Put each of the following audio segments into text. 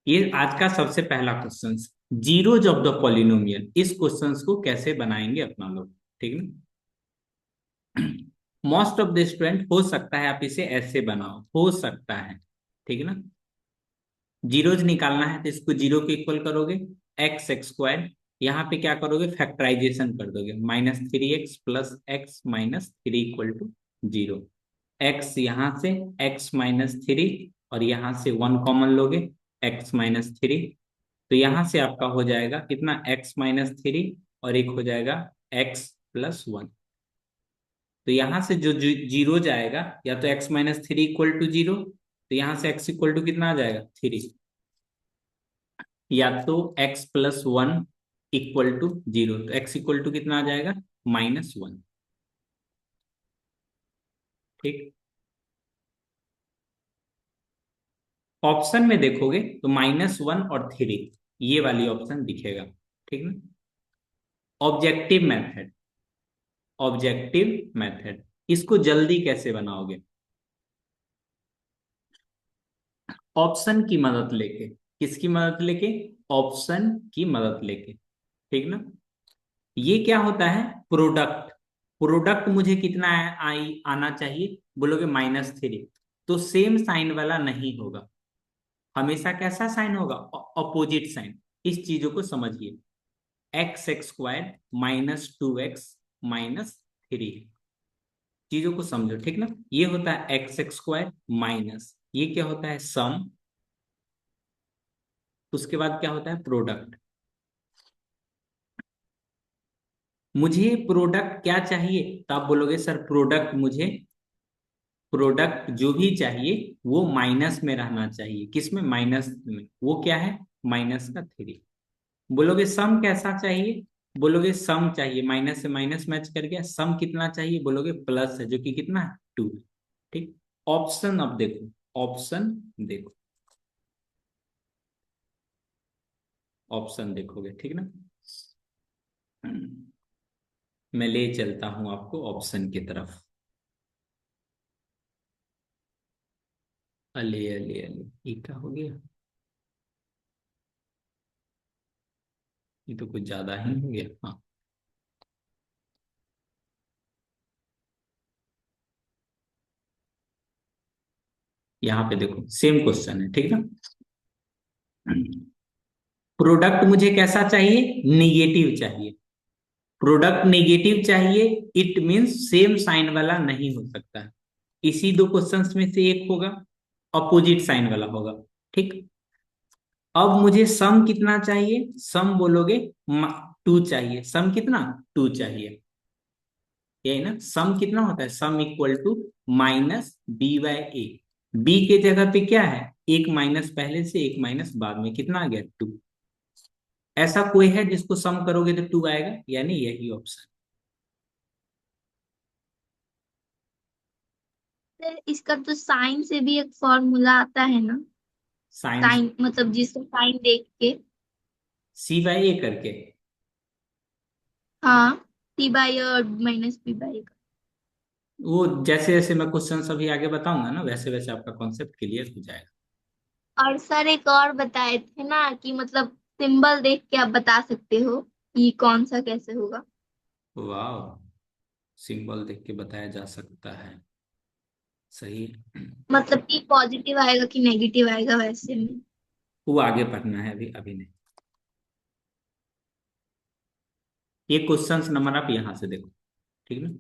ये आज का सबसे पहला question, zeros of the polynomial. इस क्वेश्चन को कैसे बनाएंगे अपना लोग, ठीक ना। मोस्ट ऑफ द स्टूडेंट, हो सकता है आप इसे ऐसे बनाओ, हो सकता है, ठीक है ना। जीरोज निकालना है तो इसको जीरो के इक्वल करोगे, एक्स एक्स स्क्वायर। यहाँ पे क्या करोगे, फैक्टराइजेशन कर दोगे, -3x plus x minus three equal to zero. X यहाँ से, x-3, और यहाँ से वन कॉमन लोगे, x-3। तो यहाँ से आपका हो जाएगा कितना, x-3, और एक हो जाएगा x+1। तो यहाँ से जो जीरो जाएगा, या तो x-3 इक्वल टू जीरो, तो यहाँ से x इक्वल टू कितना आ जाएगा, 3, या तो x+1 इक्वल टू जीरो, तो x इक्वल टू कितना आ जाएगा, -1। ठीक। ऑप्शन में देखोगे तो -1 और 3, ये वाली ऑप्शन दिखेगा, ठीक ना। ऑब्जेक्टिव मेथड, ऑब्जेक्टिव मेथड, इसको जल्दी कैसे बनाओगे, ऑप्शन की मदद लेके। किसकी मदद लेके, ऑप्शन की मदद लेके, ठीक ना। ये क्या होता है, प्रोडक्ट। प्रोडक्ट मुझे कितना आई आना चाहिए, बोलोगे -3, तो सेम साइन वाला नहीं होगा, हमेशा कैसा साइन होगा, अपोजिट साइन। इस चीजों को समझिए, एक्स एक्स स्क्वायर -2x-3, चीजों को समझो, ठीक ना। ये होता है एक्स एक्स स्क्वायर माइनस, ये क्या होता है, सम। उसके बाद क्या होता है, प्रोडक्ट। मुझे प्रोडक्ट क्या चाहिए, तो आप बोलोगे सर प्रोडक्ट मुझे, प्रोडक्ट जो भी चाहिए वो माइनस में रहना चाहिए, किस में, माइनस में। वो क्या है, -3। बोलोगे सम कैसा चाहिए, बोलोगे सम चाहिए, माइनस से माइनस मैच कर गया, सम कितना चाहिए, बोलोगे प्लस है, जो कि कितना है, 2। ठीक। ऑप्शन अब देखो, ऑप्शन देखो, ऑप्शन देखोगे, ठीक ना। मैं ले चलता हूं आपको ऑप्शन की तरफ। अले अले अले, ये क्या हो गया, ये तो कुछ ज्यादा ही हो गया। हाँ, यहाँ पे देखो सेम क्वेश्चन है, ठीक ना। प्रोडक्ट मुझे कैसा चाहिए, निगेटिव चाहिए। प्रोडक्ट नेगेटिव चाहिए, इट मींस सेम साइन वाला नहीं हो सकता है। इसी दो क्वेश्चंस में से एक होगा, अपोजिट साइन वाला होगा। ठीक। अब मुझे सम कितना चाहिए, सम बोलोगे 2 चाहिए, सम कितना, 2 चाहिए। यही ना, सम कितना होता है, sum equal to -b/a। B के जगह पे क्या है, एक माइनस पहले से, एक माइनस बाद में, कितना आ गया, 2। ऐसा कोई है जिसको सम करोगे तो 2 आएगा, यानी यही ऑप्शन। सर, इसका तो साइन से भी एक फॉर्मूला आता है ना। साइंस, साइन मतलब जिसका साइन देख के। C/A करके। हाँ, t/a और -b/a का। वो जैसे जैसे मैं क्वेश्चन अभी आगे बताऊंगा ना, वैसे वैसे आपका कॉन्सेप्ट क्लियर हो जाएगा। और सर एक और बताए थे ना कि मतलब सिंबल देख के आप बता सकते हो कि कौन सा कैसे होगा। वाह, सिंबल देख के बताया जा सकता है, सही है। मतलब कि पॉजिटिव आएगा कि नेगेटिव आएगा वैसे में। वो आगे पढ़ना है, अभी अभी नहीं। ये क्वेश्चन नंबर आप यहां से देखो, ठीक है ना।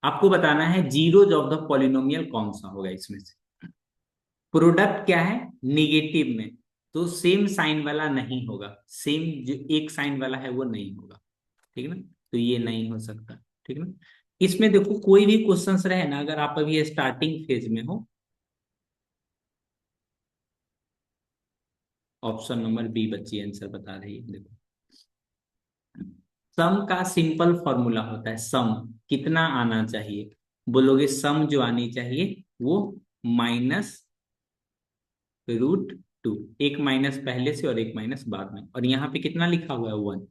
आपको बताना है जीरोज ऑफ द पॉलिनोमियल कौन सा होगा इसमें से। प्रोडक्ट क्या है, निगेटिव में, तो सेम साइन वाला नहीं होगा, सेम जो एक साइन वाला है वो नहीं होगा, ठीक है ना। तो ये नहीं हो सकता, ठीक है ना। इसमें देखो कोई भी क्वेश्चंस रहे ना, अगर आप अभी स्टार्टिंग फेज में हो, ऑप्शन नंबर बी बच्ची आंसर बता रही है, देखो। सम का सिंपल फॉर्मूला होता है, सम कितना आना चाहिए, बोलोगे सम जो आनी चाहिए वो -√2। एक माइनस पहले से और एक माइनस बाद में, और यहाँ पे कितना लिखा हुआ है, 1,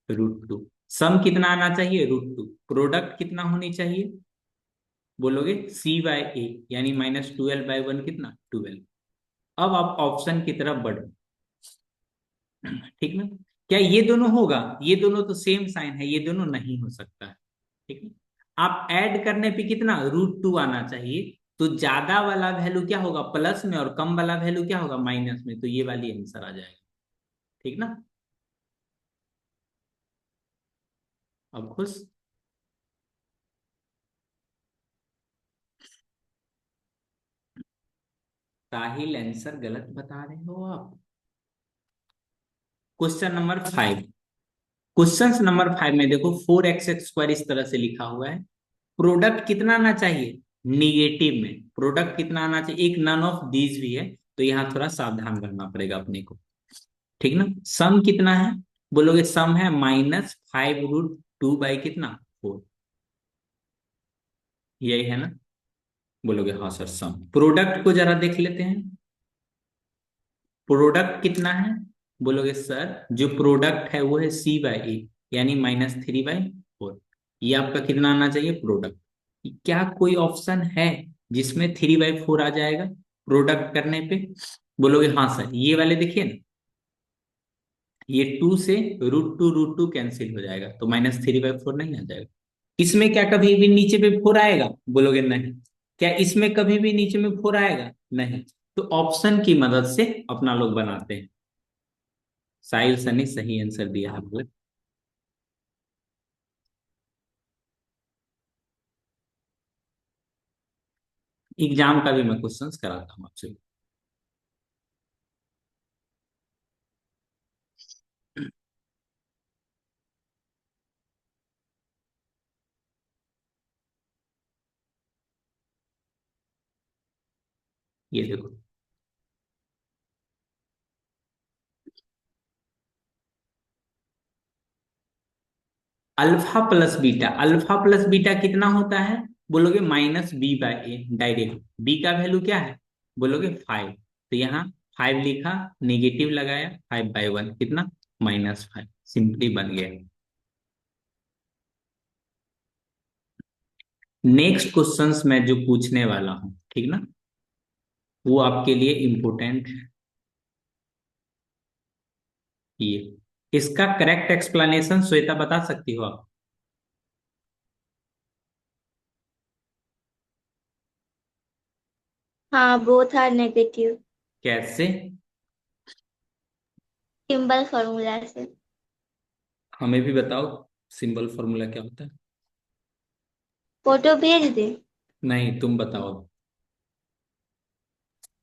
√2। सम कितना आना चाहिए, √2। प्रोडक्ट कितना होनी चाहिए, बोलोगे C/A, यानी -12/1 कितना, 12। अब आप ऑप्शन की तरफ बढ़ो। ठीक ना। क्या ये दोनों होगा? ये दोनों तो सेम साइन है, ये दोनों नहीं हो सकता है। ठीक है। आप ऐड करने पे कितना, √2 आना चाहिए। तो ज्यादा वाला वैल्यू क्या होगा, प्लस में, और कम वाला वैल्यू क्या होगा, माइनस में। तो ये वाली आंसर आ जाएगा। ठीक ना। अब खुश? साहिल आंसर गलत बता रहे हो आप। Question number 5। क्वेश्चन नंबर 5 में देखो, 4x² इस तरह से लिखा हुआ है। प्रोडक्ट कितना आना चाहिए, निगेटिव में। प्रोडक्ट कितना आना चाहिए, एक नन ऑफ दीज भी है, तो यहाँ थोड़ा सावधान रहना पड़ेगा अपने को। ठीक ना। सम कितना है, बोलोगे सम है -5√2 बाई कितना, 4। यही है ना। बोलोगे हाँ सर सम। प्रोडक्ट को जरा देख लेते हैं। प्रोडक्ट कितना है, बोलोगे सर जो प्रोडक्ट है वो है C/A, यानी -3/4। ये आपका कितना आना चाहिए, प्रोडक्ट। क्या कोई ऑप्शन है जिसमें 3/4 आ जाएगा प्रोडक्ट करने पे? बोलोगे हाँ सर, ये वाले देखिए ना, ये 2 से √2 कैंसिल हो जाएगा, तो -3/4 नहीं आ जाएगा। इसमें क्या कभी भी नीचे पे 4 आएगा? बोलोगे नहीं। क्या इसमें कभी भी नीचे में 4 आएगा? नहीं। तो ऑप्शन की मदद से अपना लोग बनाते हैं। साहिल सनी सही आंसर दिया है बोले। एग्जाम का भी मैं क्वेश्चंस कराता हूँ आपसे। ये देखो, अल्फा प्लस बीटा कितना होता है? बोलोगे -B/A, डायरेक्ट। बी का वैल्यू क्या है, बोलोगे 5। तो यहाँ 5 लिखा, नेगेटिव लगाया, 5/1 कितना, -5, सिंपली बन गया। नेक्स्ट क्वेश्चंस मैं जो पूछने वाला हूँ, ठीक ना, वो आपके लिए इंपोर्टेंट है। ये इसका करेक्ट एक्सप्लेनेशन श्वेता बता सकती हो आप? हाँ, बोथ आर नेगेटिव। कैसे? सिंबल फॉर्मूला से। हमें भी बताओ, सिंबल फॉर्मूला क्या होता है? फोटो भेज दे। नहीं, तुम बताओ।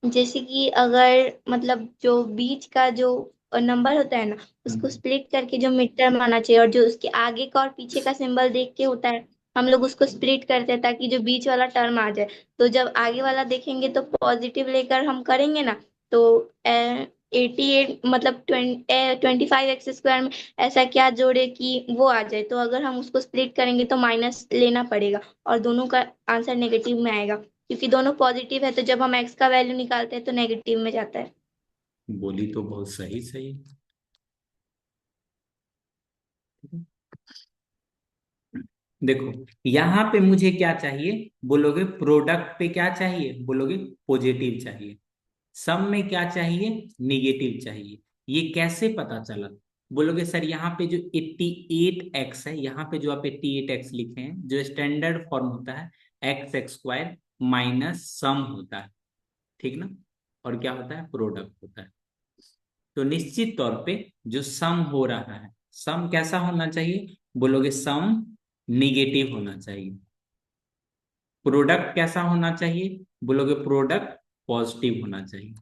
जैसे कि अगर मतलब जो बीच का जो नंबर होता है ना, उसको हम्म, स्प्लिट करके जो मिड टर्म आना चाहिए, और जो उसके आगे का और पीछे का सिंबल देख के होता है, हम लोग उसको स्प्लिट करते हैं ताकि जो बीच वाला टर्म आ जाए। तो जब आगे वाला देखेंगे तो पॉजिटिव लेकर हम करेंगे ना, तो 88 मतलब 25x² में ऐसा क्या जोड़े कि वो आ जाए। तो अगर हम उसको स्प्लिट करेंगे तो माइनस लेना पड़ेगा, और दोनों का आंसर नेगेटिव में आएगा, क्योंकि दोनों पॉजिटिव है। तो जब हम एक्स का वैल्यू निकालते हैं तो नेगेटिव में जाता है। बोली तो बहुत सही सही। देखो, यहां पे मुझे क्या चाहिए, बोलोगे प्रोडक्ट पे क्या चाहिए, बोलोगे पॉजिटिव चाहिए। सम में क्या चाहिए, निगेटिव चाहिए। ये कैसे पता चला? बोलोगे सर यहाँ पे जो 88x है, यहाँ पे जो आप 88x लिखे हैं, जो स्टैंडर्ड फॉर्म होता है x² माइनस सम होता है। ठीक ना। और क्या होता है, प्रोडक्ट होता है। तो निश्चित तौर पे जो सम हो रहा है, सम कैसा होना चाहिए, बोलोगे सम निगेटिव होना चाहिए। प्रोडक्ट कैसा होना चाहिए, बोलोगे प्रोडक्ट पॉजिटिव होना चाहिए।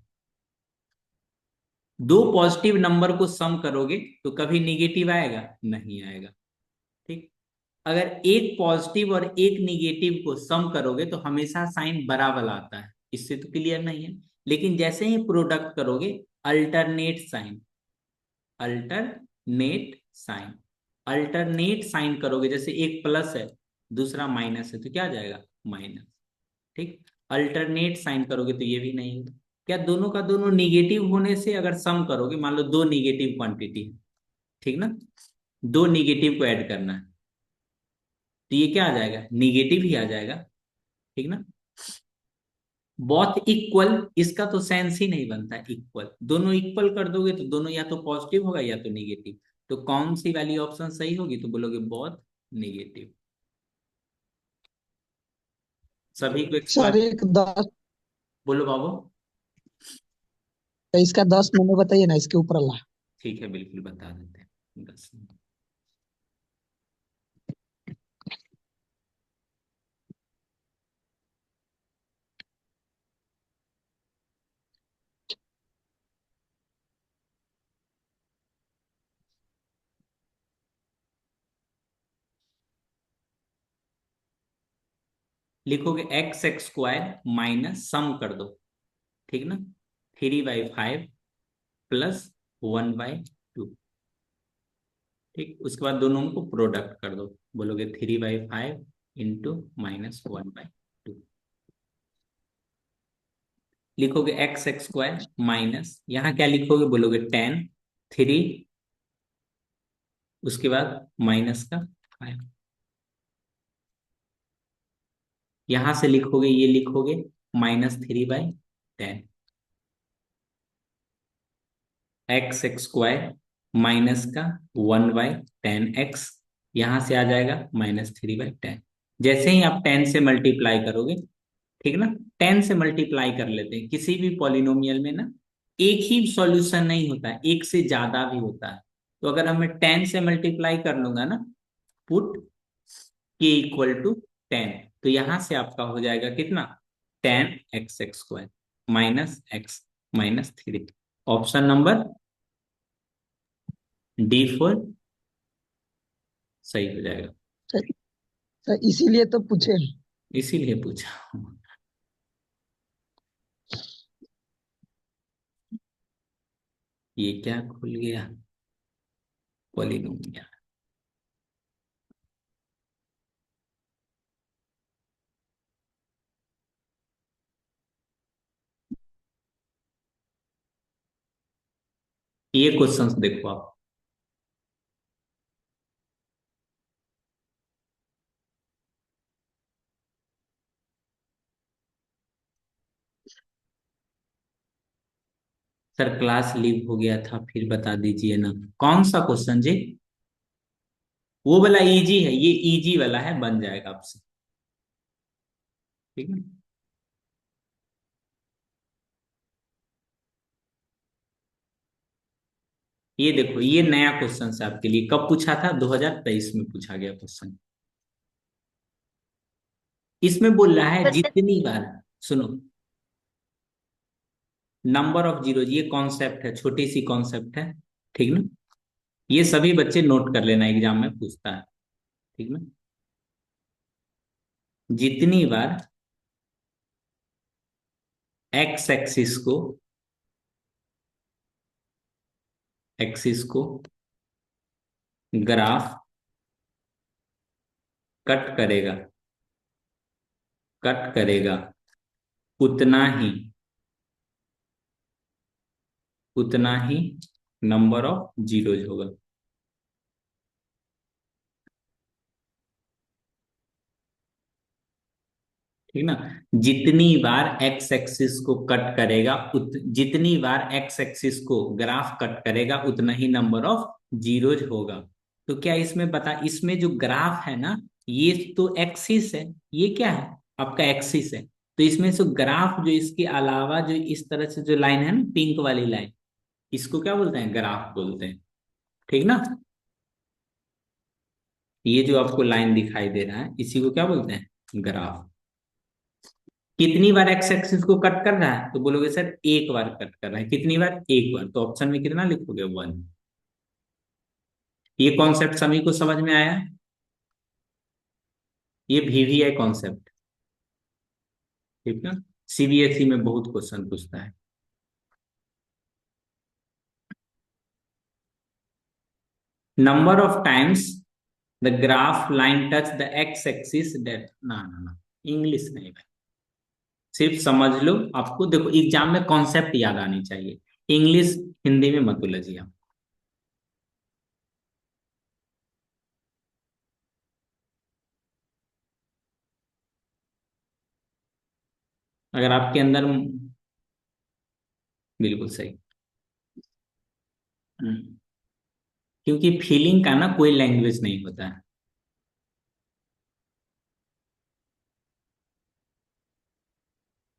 दो पॉजिटिव नंबर को सम करोगे तो कभी निगेटिव आएगा, नहीं आएगा। ठीक। अगर एक पॉजिटिव और एक निगेटिव को सम करोगे तो हमेशा साइन बड़ा वाला आता है, इससे तो क्लियर नहीं है। लेकिन जैसे ही प्रोडक्ट करोगे, alternate sign, alternate sign, alternate sign करोगे, जैसे एक प्लस है दूसरा माइनस है, तो क्या आ जाएगा, माइनस। ठीक। अल्टरनेट साइन करोगे तो ये भी नहीं होगा। क्या दोनों का दोनों निगेटिव होने से अगर सम करोगे, मान लो दो निगेटिव क्वांटिटी है, ठीक ना, दो निगेटिव को ऐड करना है, तो ये क्या आ जाएगा, निगेटिव ही आ जाएगा। ठीक ना। बोथ इक्वल, इसका तो सेंस ही नहीं बनता इक्वल। दोनों इक्वल कर दोगे तो दोनों या तो पॉजिटिव होगा या तो निगेटिव। तो कौन सी वाली ऑप्शन सही होगी, तो बोलोगे बोथ निगेटिव। सभी को सर एक्सप्लेन। एक 10, बोलो बाबू। इसका 10 नंबर बताइए ना इसके ऊपर वाला। ठीक है, बिल्कुल बता देते हैं। 10। लिखोगे x x square minus sum कर दो, ठीक ना, 3/5 प्लस 1/2। ठीक, उसके बाद दोनों को प्रोडक्ट कर दो, बोलोगे 3/5 इंटू -1/2। लिखोगे एक्स एक्स स्क्वायर माइनस, यहाँ क्या लिखोगे, बोलोगे 10, 3, उसके बाद माइनस का 5। यहां से लिखोगे, ये लिखोगे -3/10। एक्स एक्स स्क्वायर माइनस का 1/10x, यहां से आ जाएगा -3/10। जैसे ही आप 10 से मल्टीप्लाई करोगे, ठीक ना, 10 से मल्टीप्लाई कर लेते हैं किसी भी पॉलिनोमियल में ना, एक ही सॉल्यूशन नहीं होता है, एक से ज्यादा भी होता है। तो अगर हमें 10 से मल्टीप्लाई कर लूंगा ना, पुट k = 10, तो यहां से आपका हो जाएगा कितना, 10x x² -x -3। Option number D4 सही हो जाएगा। सर, सर इसीलिए तो पूछे। इसीलिए पूछा। ये क्या खुल गया, पॉलिनोमियल। ये क्वेश्चंस देखो आप। सर क्लास लीव हो गया था, फिर बता दीजिए ना। कौन सा क्वेश्चन जी? वो वाला इजी है, ये इजी वाला है, बन जाएगा आपसे, ठीक है। ये देखो, ये नया क्वेश्चन है आपके लिए, कब पूछा था, 2023 में पूछा गया क्वेश्चन। इसमें बोल रहा है बता जितनी बार, सुनो, नंबर ऑफ जीरो, ये कॉन्सेप्ट है, छोटी सी कॉन्सेप्ट है, ठीक ना। ये सभी बच्चे नोट कर लेना, एग्जाम में पूछता है, ठीक ना। जितनी बार एक्स एक्सिस को ग्राफ कट करेगा, कट करेगा, उतना ही, उतना ही नंबर ऑफ जीरोज होगा, ठीक ना। जितनी बार एक्स एक्सिस को कट करेगा, जितनी बार एक्स एक्सिस को ग्राफ कट करेगा, उतना ही नंबर ऑफ जीरोज होगा। तो क्या इसमें बता, इसमें जो ग्राफ है ना, ये तो एक्सिस है, ये क्या है, आपका एक्सिस है। तो इसमें से ग्राफ जो, इसके अलावा जो इस तरह से जो लाइन है ना, पिंक वाली लाइन, इसको क्या बोलते हैं, ग्राफ बोलते हैं, ठीक ना। ये जो आपको लाइन दिखाई दे रहा है, इसी को क्या बोलते हैं, ग्राफ। कितनी बार एक्स एक्सिस को कट कर रहा है, तो बोलोगे सर एक बार कट कर रहा है। कितनी बार, एक बार। तो ऑप्शन में कितना लिखोगे, 1। ये कॉन्सेप्ट सभी को समझ में आया। ये VVI कॉन्सेप्ट, ठीक है। CBSE में बहुत क्वेश्चन पूछता है। Number of times the graph line touch the x axis date, ना ना ना, इंग्लिश नहीं भाई, सिर्फ समझ लो। आपको देखो एग्जाम में कॉन्सेप्ट याद आनी चाहिए, इंग्लिश हिंदी में मत उलझिए आप। अगर आपके अंदर, बिल्कुल सही। हम्म, क्योंकि फीलिंग का ना कोई लैंग्वेज नहीं होता है।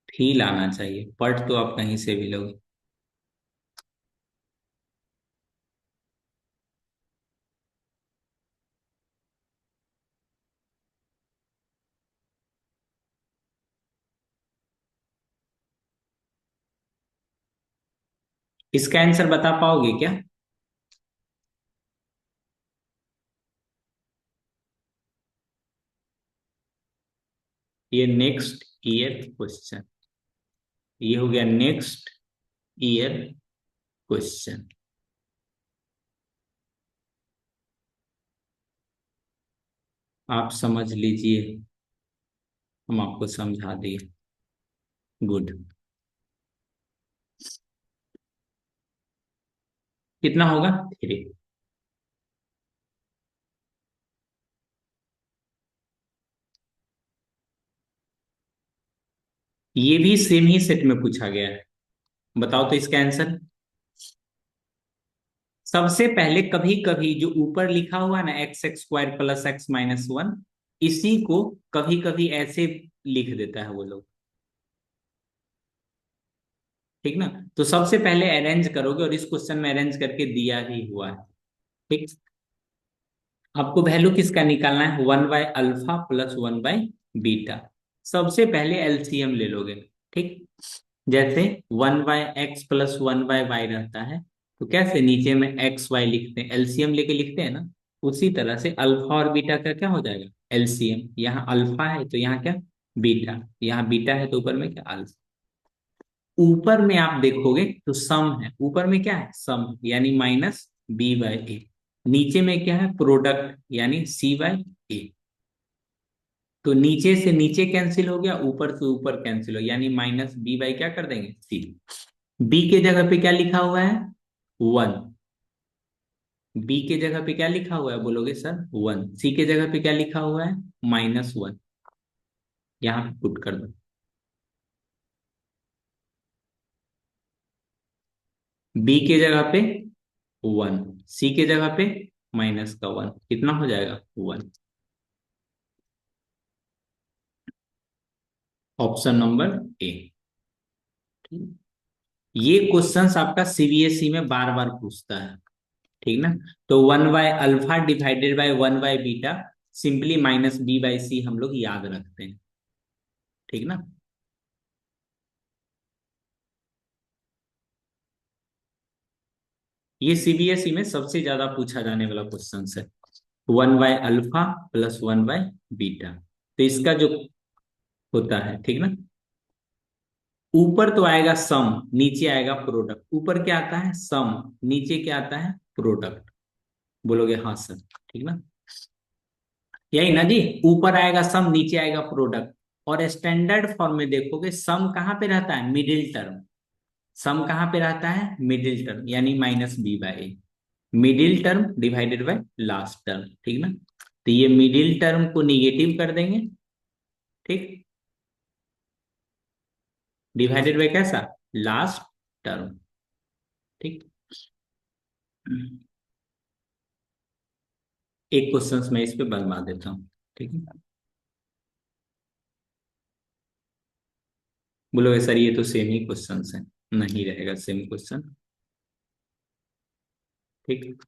फील आना चाहिए, पढ़ तो आप कहीं से भी लोगे। इसका आंसर बता पाओगे क्या? ये नेक्स्ट ईयर क्वेश्चन, ये हो गया नेक्स्ट ईयर क्वेश्चन। आप समझ लीजिए, हम आपको समझा दिए। गुड। कितना होगा? 3। ये भी सेम ही सेट में पूछा गया है। बताओ तो इसका आंसर। सबसे पहले कभी कभी जो ऊपर लिखा हुआ है ना, x² प्लस x-1, इसी को कभी कभी ऐसे लिख देता है वो लोग। ठीक ना? तो सबसे पहले अरेंज करोगे, और इस क्वेश्चन में अरेंज करके दिया ही हुआ है। ठीक। आपको वैल्यू किसका निकालना है? 1/अल्फा प्लस 1/बीटा। सबसे पहले एलसीएम ले लोगे। ठीक। जैसे 1/x प्लस 1/y रहता है, तो कैसे नीचे में एक्स वाई लिखते हैं, एलसीएम लेके लिखते हैं ना। उसी तरह से अल्फा और बीटा का क्या हो जाएगा? एलसीएम। यहाँ अल्फा है तो यहाँ क्या? बीटा। यहाँ बीटा है तो ऊपर में क्या? अल्फा। ऊपर में आप देखोगे तो सम है, ऊपर में क्या है? सम, यानी -b/a। नीचे में क्या है? प्रोडक्ट, यानी c/a। तो नीचे से नीचे कैंसिल हो गया, ऊपर से ऊपर कैंसिल हो, यानी -b/ क्या कर देंगे? c। बी के जगह पे क्या लिखा हुआ है? 1। बी के जगह पे क्या लिखा हुआ है बोलोगे सर? 1। सी के जगह पे क्या लिखा हुआ है? -1। यहाँ पे पुट कर दो। बी के जगह पे 1, सी के जगह पे -1, कितना हो जाएगा? 1। Option number A. ये क्वेश्चंस आपका सीबीएसई में बार बार पूछता है। ठीक ना? तो 1/अल्फा डिवाइडेड बाय 1/बीटा, सिंपली -b/c हम लोग याद रखते हैं। ठीक ना? ये सीबीएसई में सबसे ज्यादा पूछा जाने वाला क्वेश्चन है। 1/अल्फा प्लस 1/बीटा। तो इसका जो होता है, ठीक ना, ऊपर तो आएगा सम, नीचे आएगा प्रोडक्ट। ऊपर क्या आता है? सम। नीचे क्या आता है? प्रोडक्ट। बोलोगे हाँ सर। ठीक ना? यही ना जी। ऊपर आएगा सम, नीचे आएगा प्रोडक्ट। और स्टैंडर्ड फॉर्म में देखोगे सम कहाँ पे रहता है? Middle term. सम कहाँ पे रहता है? मिडिल टर्म, यानी -b/a। Middle term divided by last term. ठीक ना? तो ये मिडिल टर्म को निगेटिव कर देंगे। ठीक। डिवाइडेड बाय कैसा? Last term. ठीक। एक क्वेश्चन मैं इस पे बनवा देता हूँ। ठीक है? बोलोगे सर ये तो सेम ही क्वेश्चन है। नहीं रहेगा सेम क्वेश्चन। ठीक।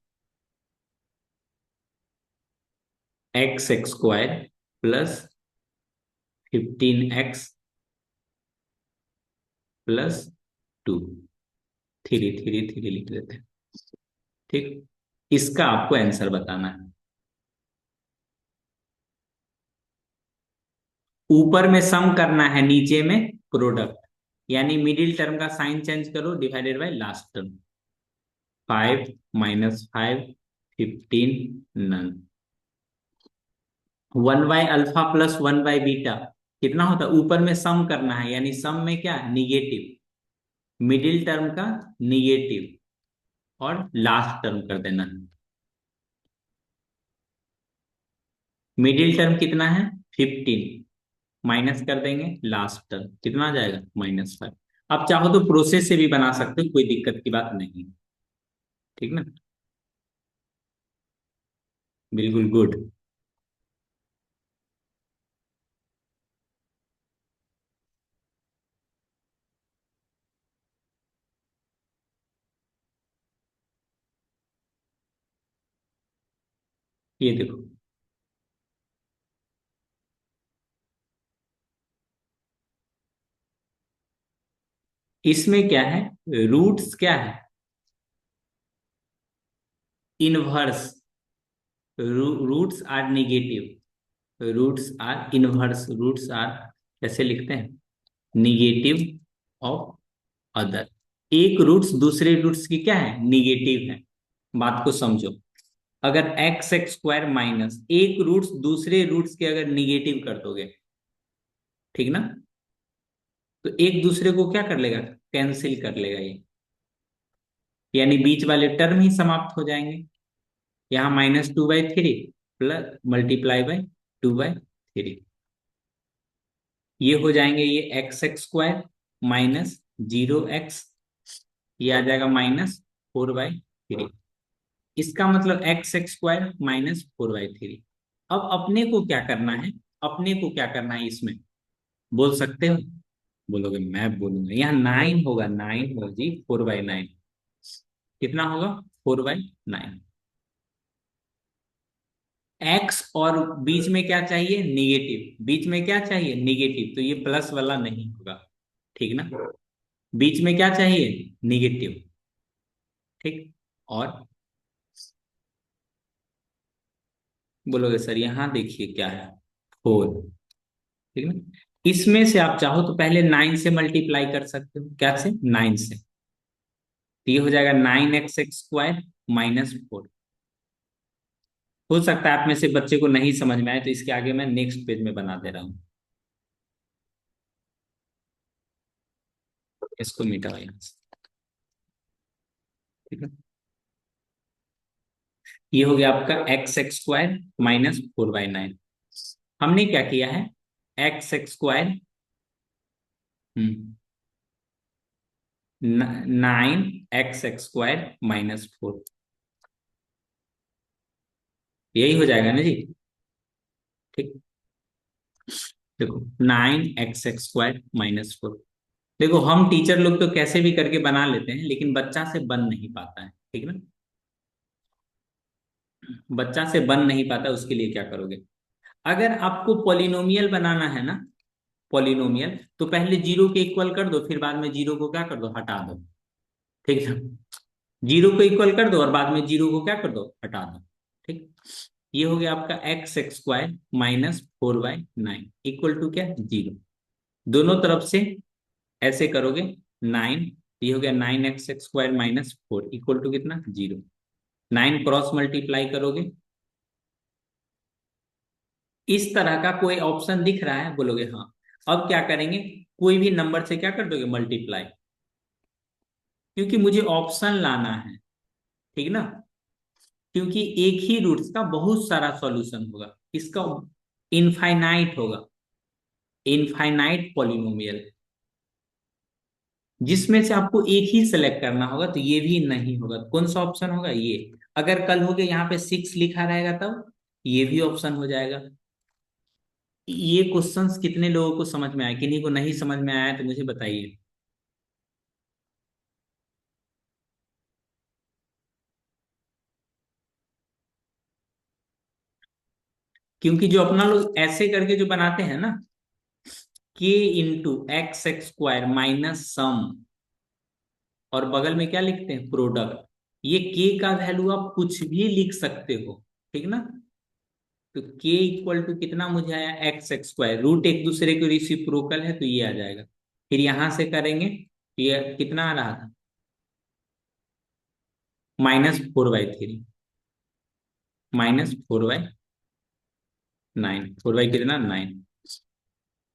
x² plus 15x plus 2। Three three three लिख देते हैं। ठीक। इसका आपको आंसर बताना है। ऊपर में सम करना है, नीचे में प्रोडक्ट, यानी मिडिल टर्म का साइन चेंज करो, divided by last term. 5 -5 15 none. 1/अल्फा प्लस 1/बीटा कितना होता है? ऊपर में सम करना है, यानी सम में क्या? निगेटिव। मिडिल टर्म का निगेटिव, और लास्ट टर्म कर देना है। मिडिल टर्म कितना है? 15। माइनस कर देंगे लास्ट टर्म, कितना आ जाएगा -5। आप चाहो तो प्रोसेस से भी बना सकते हो, कोई दिक्कत की बात नहीं। ठीक ना, बिल्कुल गुड। ये देखो, इसमें क्या है, रूट्स क्या है, inverse. Roots are negative, roots are inverse, roots are कैसे लिखते हैं, निगेटिव ऑफ अदर। एक रूट्स दूसरे रूट्स की क्या है, निगेटिव है। बात को समझो, अगर एक्स एक्स स्क्वायर माइनस एक रूट्स दूसरे रूट्स के अगर निगेटिव कर दोगे, ठीक ना, तो एक दूसरे को क्या कर लेगा, कैंसिल कर लेगा ये, यानी बीच वाले टर्म ही समाप्त हो जाएंगे। यहाँ -2/3 प्लस मल्टीप्लाई बाय 2/3, ये हो जाएंगे, ये एक्स एक्स स्क्वायर -0x, ये आ जाएगा -4/3। इसका मतलब एक्स एक्स स्क्वायर -4/3। अब अपने को क्या करना है, अपने को क्या करना है इसमें, बोल सकते हो, बोलोगे मैं बोलूंगा, यहाँ 9 होगा, 9 होगा जी, 4/9 कितना होगा, 4/9। एक्स और बीच में क्या चाहिए, निगेटिव, बीच में क्या चाहिए, निगेटिव, तो ये प्लस वाला नहीं होगा, ठीक ना, बीच में क्या चाहिए, निगेटिव। ठीक, और बोलोगे सर यहाँ देखिए क्या है, 4, ठीक ना, इसमें से आप चाहो तो पहले 9 से मल्टीप्लाई कर सकते हो, क्या से, 9 से, तो ये हो जाएगा 9x(x²) -4। हो सकता है आप में से बच्चे को नहीं समझ में आए, तो इसके आगे मैं नेक्स्ट पेज में बना दे रहा हूँ, इसको मिटाओ यहाँ से, ठीक है। ये हो गया आपका x(x²) -4/9। हमने क्या किया है, x(x²) 9x(x²) -4, यही हो जाएगा ना जी। ठीक, देखो 9x(x²) -4। देखो हम टीचर लोग तो कैसे भी करके बना लेते हैं, लेकिन बच्चा से बन नहीं पाता है, ठीक ना, बच्चा से बन नहीं पाता, उसके लिए क्या करोगे, अगर आपको पॉलिनोमियल बनाना है ना, पॉलिनोमियल, तो पहले जीरो के इक्वल कर दो, फिर बाद में जीरो को क्या कर दो, हटा दो, ठीक है, जीरो को इक्वल कर दो और बाद में जीरो को क्या कर दो, हटा दो। ठीक, ये हो गया आपका x(x²) -4/9 इक्वल टू क्या, जीरो। दोनों तरफ से ऐसे करोगे 9, ये हो गया 9x(x²) -4 इक्वल टू कितना, जीरो। 9 क्रॉस मल्टीप्लाई करोगे, इस तरह का कोई ऑप्शन दिख रहा है, बोलोगे हाँ। अब क्या करेंगे, कोई भी नंबर से क्या कर दोगे, मल्टीप्लाई, क्योंकि मुझे ऑप्शन लाना है, ठीक ना, क्योंकि एक ही रूट्स का बहुत सारा सॉल्यूशन होगा, इसका इनफाइनाइट होगा, इनफाइनाइट पॉलिनोमियल, जिसमें से आपको एक ही सेलेक्ट करना होगा, तो ये भी नहीं होगा, कौन सा ऑप्शन होगा, ये। अगर कल हो गया यहाँ पे 6 लिखा रहेगा, तब ये भी ऑप्शन हो जाएगा। ये क्वेश्चंस कितने लोगों को समझ में आया, किन्हीं को नहीं समझ में आया तो मुझे बताइए। क्योंकि जो अपना लोग ऐसे करके जो बनाते हैं ना, k(x(x²) -सम, और बगल में क्या लिखते हैं, प्रोडक्ट, ये k का वैल्यू आप कुछ भी लिख सकते हो, ठीक ना, तो k इक्वल टू कितना मुझे आया, x(x²) रूट एक दूसरे के रेसिप्रोकल है, तो ये आ जाएगा। फिर यहां से करेंगे, ये कितना आ रहा था, -4/3, -4/9, 4 कितना, 9,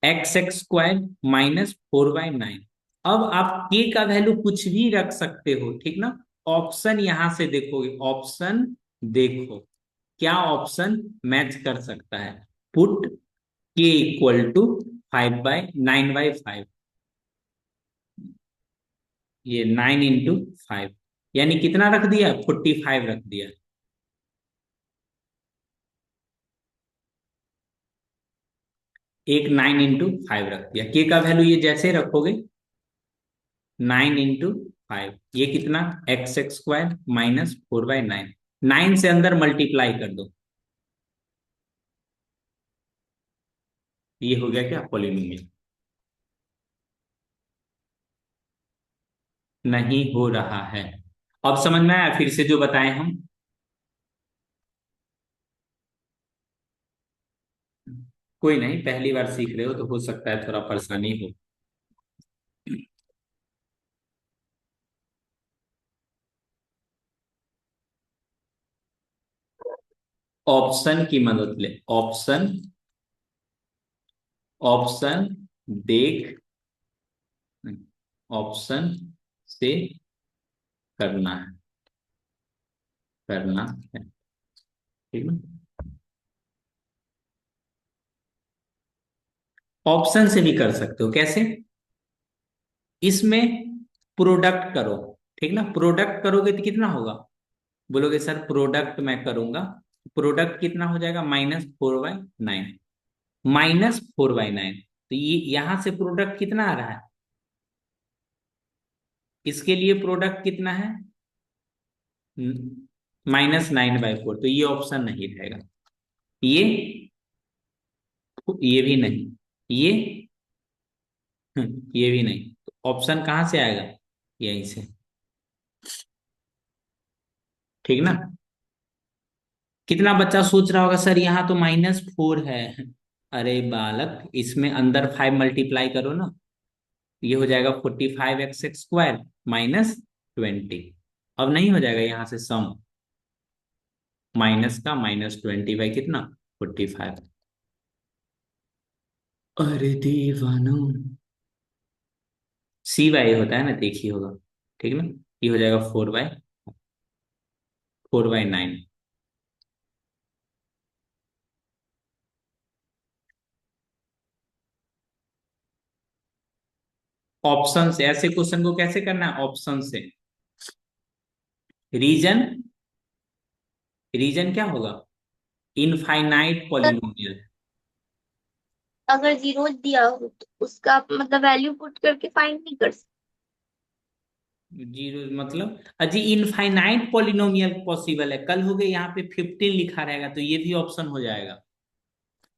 x(x²) -4/9। अब आप k का वैल्यू कुछ भी रख सकते हो, ठीक ना, ऑप्शन यहां से देखोगे, ऑप्शन देखो क्या ऑप्शन मैच कर सकता है, पुट k इक्वल टू 5/9/5, ये 9 × 5, यानी कितना रख दिया, 45 रख दिया। एक 9 × 5 रख दिया, के का वैल्यू ये जैसे रखोगे 9 × 5, ये कितना, x² - 4/9, 9 से अंदर मल्टीप्लाई कर दो, ये हो गया क्या, पॉलिनोमियल। नहीं हो रहा है। अब समझ में आया फिर से जो बताए हम। कोई नहीं, पहली बार सीख रहे हो तो हो सकता है थोड़ा परेशानी हो। ऑप्शन की मदद ले, ऑप्शन, ऑप्शन देख, ऑप्शन से करना है, करना है, ठीक ना। ऑप्शन से भी कर सकते हो, कैसे, इसमें प्रोडक्ट करो, ठीक ना, प्रोडक्ट करोगे तो कितना होगा, बोलोगे सर प्रोडक्ट मैं करूंगा, प्रोडक्ट कितना हो जाएगा, -4/9, -4/9, तो ये यहां से प्रोडक्ट कितना आ रहा है, इसके लिए प्रोडक्ट कितना है, -9/4, तो ये ऑप्शन नहीं रहेगा, ये ये भी नहीं, ये ये भी नहीं, तो ऑप्शन कहां से आएगा, यहीं से, ठीक ना। कितना बच्चा सोच रहा होगा सर यहाँ तो -4 है, अरे बालक इसमें अंदर 5 मल्टीप्लाई करो ना, ये हो जाएगा 45x² -20, अब नहीं हो जाएगा यहाँ से सम, माइनस का -20 बाई कितना, 45, अरे दीवानो, CY होता है ना, देखिए होगा, ठीक ना, ये हो जाएगा 4/9। ऑप्शन से, ऐसे क्वेश्चन को कैसे करना है, ऑप्शन से, रीजन, रीजन क्या होगा, इनफाइनाइट पॉलिनोमियल, अगर जीरो दिया हो तो उसका मतलब वैल्यू पुट करके फाइंड नहीं कर सकते। जीरो मतलब अजी इनफाइनाइट पॉलिनोमियल पॉसिबल है, कल हो गए यहाँ पे 15 लिखा रहेगा तो ये भी ऑप्शन हो जाएगा,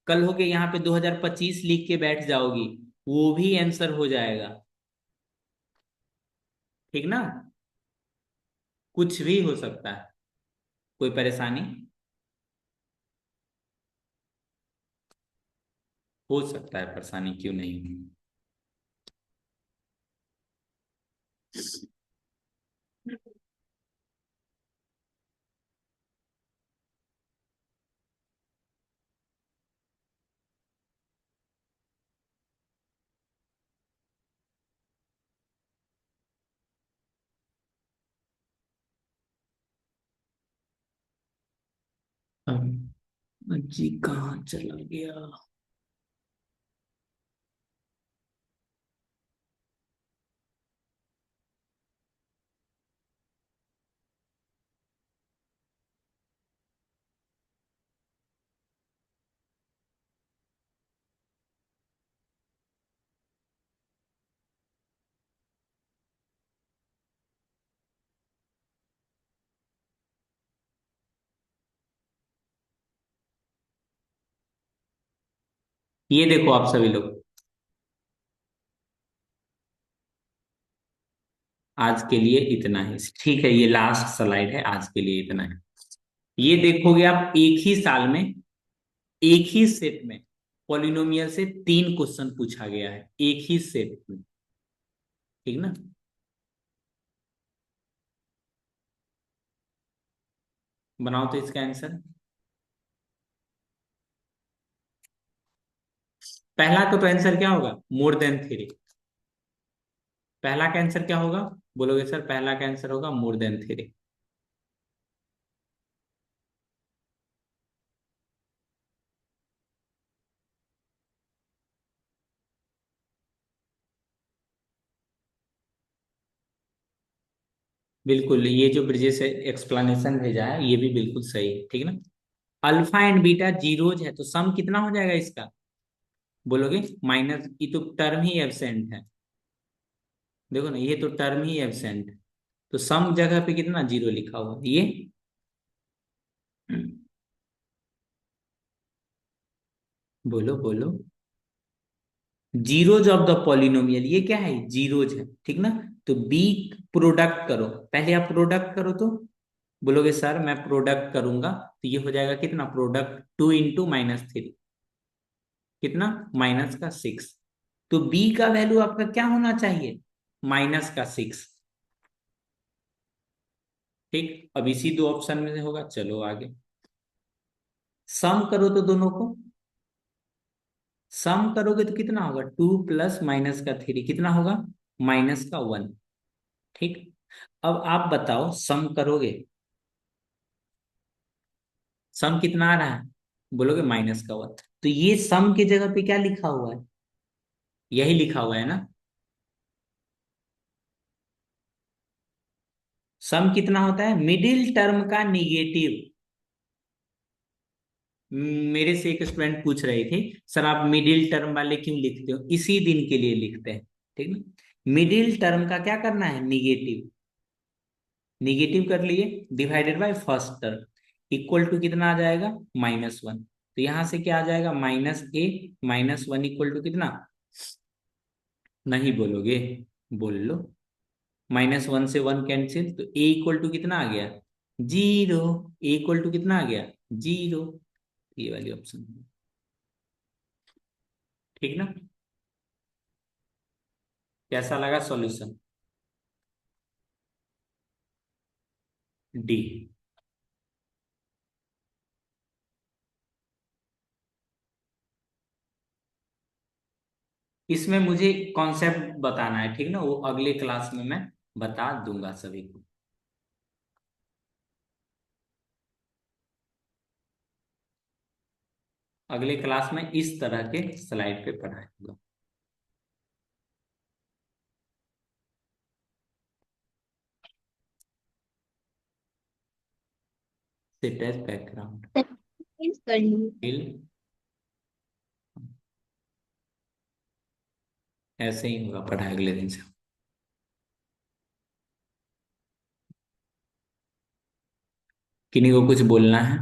कल हो गए यहाँ पे 2025 लिख के बैठ जाओगी, वो भी आंसर हो जाएगा, ठीक ना, कुछ भी हो सकता है, कोई परेशानी, हो सकता है परेशानी, क्यों नहीं। अजी कहाँ चला गया, ये देखो आप सभी लोग, आज के लिए इतना ही, ठीक है, ये लास्ट स्लाइड है, आज के लिए इतना है। ये देखोगे आप एक ही साल में, एक ही सेट में पॉलिनोमियल से 3 क्वेश्चन पूछा गया है, एक ही सेट में, ठीक ना। बनाओ तो इसका आंसर, पहला तो आंसर क्या होगा, मोर देन 3, पहला का आंसर क्या होगा, बोलोगे सर पहला का आंसर होगा मोर देन 3, बिल्कुल, ये जो ब्रिजेश एक्सप्लेनेशन भेजा है ये भी बिल्कुल सही है, ठीक है ना। अल्फा एंड बीटा जीरोज है तो सम कितना हो जाएगा इसका, बोलोगे माइनस, ये तो टर्म ही एब्सेंट है, देखो ना ये तो टर्म ही एब्सेंट है, तो सम जगह पे कितना जीरो लिखा हुआ है ये। बोलो बोलो। जीरोज ऑफ द पॉलिनोमियल, ये क्या है, जीरोज है, ठीक ना। तो बी प्रोडक्ट करो, पहले आप प्रोडक्ट करो तो बोलोगे सर मैं प्रोडक्ट करूंगा, तो ये हो जाएगा कितना, प्रोडक्ट 2 × -3, कितना, -6। तो बी का वैल्यू आपका क्या होना चाहिए, -6। ठीक, अब इसी दो ऑप्शन में से होगा, चलो आगे। सम करो तो दोनों को, सम करोगे तो कितना होगा, 2 + -3 कितना होगा, -1। ठीक, अब आप बताओ सम करोगे, सम कितना आ रहा है, बोलोगे -1। तो ये सम की जगह पे क्या लिखा हुआ है, यही लिखा हुआ है ना। सम कितना होता है, मिडिल टर्म का निगेटिव। मेरे से एक स्टूडेंट पूछ रहे थे सर आप मिडिल टर्म वाले क्यों लिखते हो, इसी दिन के लिए लिखते हैं, ठीक ना। मिडिल टर्म का क्या करना है, निगेटिव, निगेटिव कर लिए, divided by first term, equal to कितना आ जाएगा, -1। तो यहां से क्या आ जाएगा, -1 इक्वल टू कितना, नहीं बोलोगे, बोल लो, -1 से 1 कैंसिल, तो ए इक्वल टू कितना आ गया, जीरो, ए इक्वल टू कितना आ गया, जीरो। ये वाली ऑप्शन, ठीक ना। कैसा लगा सॉल्यूशन, डी। इसमें मुझे कॉन्सेप्ट बताना है, ठीक ना, वो अगले क्लास में मैं बता दूंगा सभी को। अगले क्लास में इस तरह के स्लाइड पे पढ़ाऊंगा। सेट एज बैकग्राउंड, Please करनी फिल, ऐसे ही होगा पढ़ाई अगले दिन से। किन्हीं को कुछ बोलना है,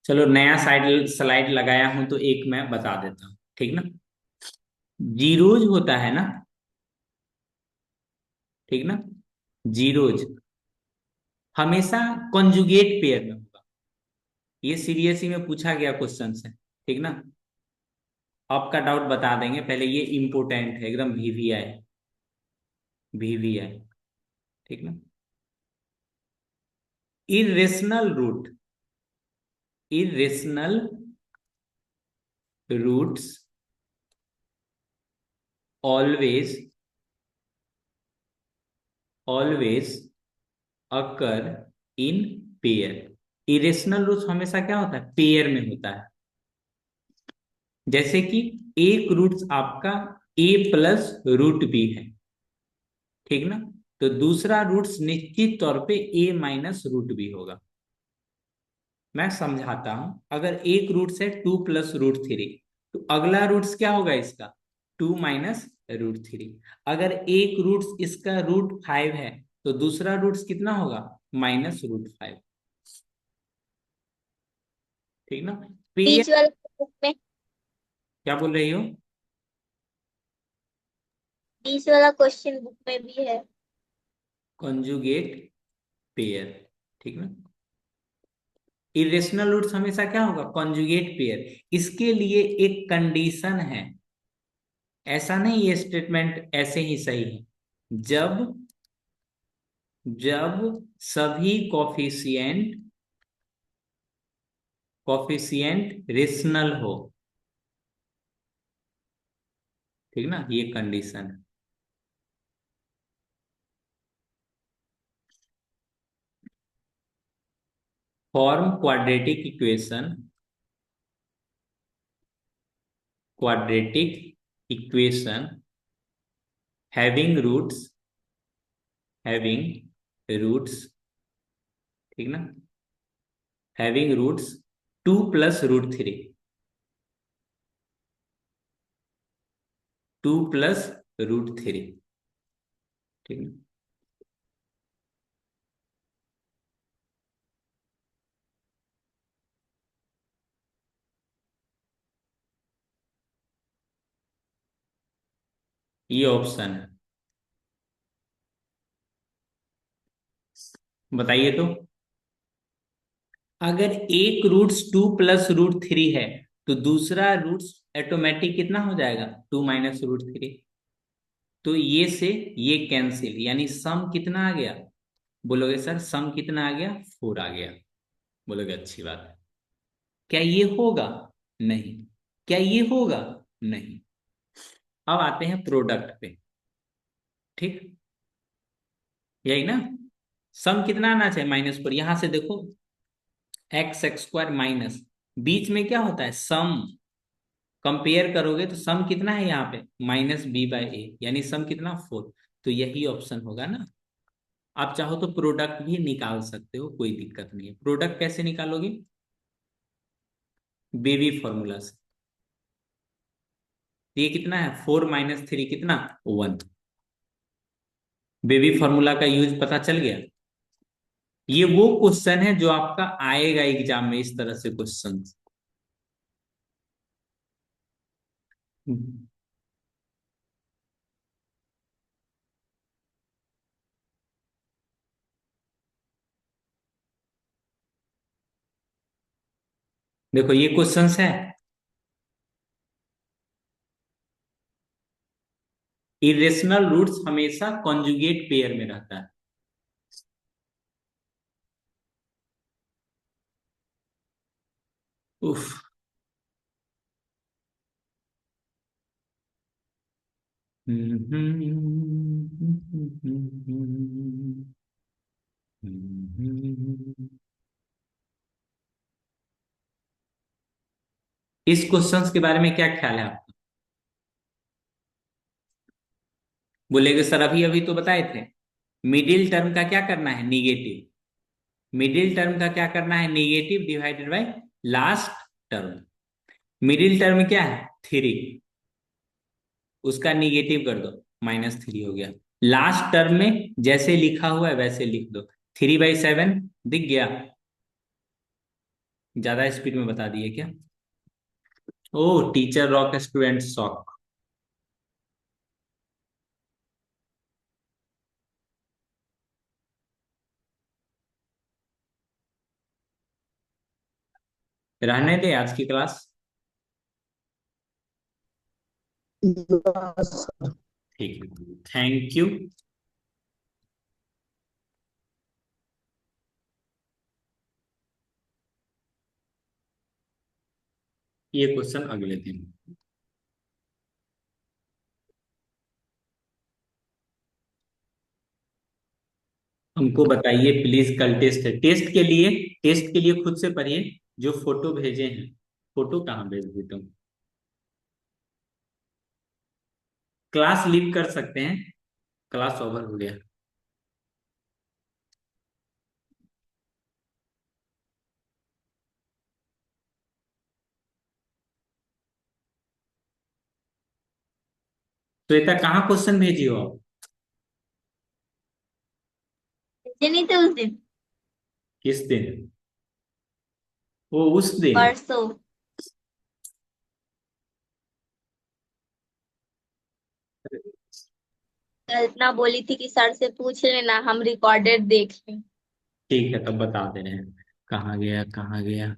चलो नया साइड स्लाइड लगाया हूं तो एक मैं बता देता हूँ, ठीक ना। जीरोज होता है ना, ठीक ना, जीरोज हमेशा कॉन्जुगेट पेयर में होगा, ये सीरियसली में पूछा गया क्वेश्चन है, ठीक ना। आपका डाउट बता देंगे, पहले ये इंपोर्टेंट है एकदम, वीवीआई, वीवीआई, ठीक ना। Irrational root, irrational roots always, always occur in pair. Irrational roots हमेशा क्या होता है, पेयर में होता है। जैसे कि एक रूट्स आपका a + √b है, ठीक ना, तो दूसरा रूट्स निश्चित तौर पे a - √b होगा। मैं समझाता हूं, अगर एक रूट्स है 2 + √3, तो अगला रूट्स क्या होगा इसका, 2 - √3। अगर एक रूट्स इसका √5 है तो दूसरा रूट्स कितना होगा, -√5, ठीक ना। पेयर, बीच वाला बुक में, क्या बोल रही हो, बीच वाला क्वेश्चन बुक में भी है। कॉन्जुगेट पेयर, ठीक ना। इरेशनल रूट्स हमेशा क्या होगा, कॉन्जुगेट पेयर। इसके लिए एक कंडीशन है, ऐसा नहीं ये स्टेटमेंट ऐसे ही सही है, जब, जब सभी कॉफिशिएंट, कॉफिशिएंट रेशनल हो, ठीक ना, ये कंडीशन है। Form quadratic equation, quadratic equation having roots, having roots, ठीक ना, हैविंग रूट्स 2 + √3, 2 + √3, ठीक है। ये ऑप्शन है, बताइए तो। अगर एक रूट्स 2 + √3 है तो दूसरा रूट्स ऑटोमेटिक कितना हो जाएगा, 2 - √3। तो ये से ये कैंसिल, यानी सम कितना आ गया, बोलोगे सर सम कितना आ गया, 4 आ गया, बोलोगे अच्छी बात है। क्या ये होगा, नहीं। क्या ये होगा, नहीं। अब आते हैं प्रोडक्ट पे, ठीक, यही ना। सम कितना आना चाहिए, -4, यहां से देखो x² माइनस, बीच में क्या होता है सम, कंपेयर करोगे तो सम कितना है यहाँ पे -b/a, यानी सम कितना 4। तो यही ऑप्शन होगा ना। आप चाहो तो प्रोडक्ट भी निकाल सकते हो, कोई दिक्कत नहीं है। प्रोडक्ट कैसे निकालोगे, बेबी फॉर्मूला से। ये कितना है, 4 - 3 कितना, 1। बेबी फॉर्मूला का यूज पता चल गया। ये वो क्वेश्चन है जो आपका आएगा एग्जाम में, इस तरह से क्वेश्चन। देखो ये क्वेश्चंस है, इरेशनल रूट्स हमेशा कॉन्जुगेट पेयर में रहता है। उफ। इस क्वेश्चंस के बारे में क्या ख्याल है आपका, बोलेगे सर अभी अभी तो बताए थे, मिडिल टर्म का क्या करना है, निगेटिव। मिडिल टर्म का क्या करना है, negative divided by last term. Middle term क्या है 3, उसका निगेटिव कर दो, -3 हो गया। लास्ट टर्म में जैसे लिखा हुआ है वैसे लिख दो, 3/7 दिख गया। ज्यादा स्पीड में बता दिए क्या। ओ टीचर रॉक स्टूडेंट शॉक। रहने दे आज की क्लास, यस। ठीक है, थैंक यू। ये क्वेश्चन अगले दिन। हमको बताइए प्लीज, कल टेस्ट है, टेस्ट के लिए खुद से पढ़िए, जो फोटो भेजे हैं। फोटो कहाँ भेज दी तुम, क्लास लीव कर सकते हैं, क्लास ओवर हो गया। श्वेता कहाँ क्वेश्चन भेजी हो आप, भेजे नहीं थे उस दिन, किस दिन, वो उस दिन। परसों। कल्पना बोली थी कि सर से पूछ लेना, हम रिकॉर्डेड देख लें। ठीक है तब बता दे रहे हैं, कहाँ गया कहाँ गया।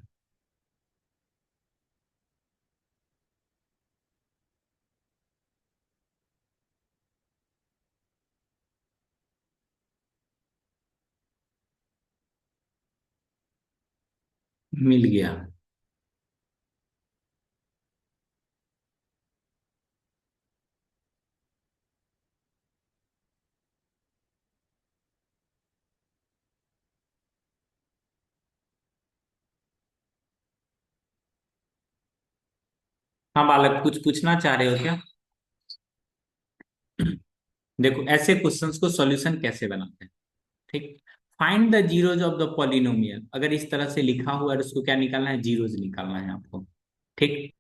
मिल गया। हाँ बालक कुछ पूछना चाह रहे हो क्या। देखो ऐसे क्वेश्चंस को सॉल्यूशन कैसे बनाते हैं। ठीक, find the zeros of the polynomial, अगर इस तरह से लिखा हुआ है उसको क्या निकालना है, जीरोज निकालना है आपको। ठीक,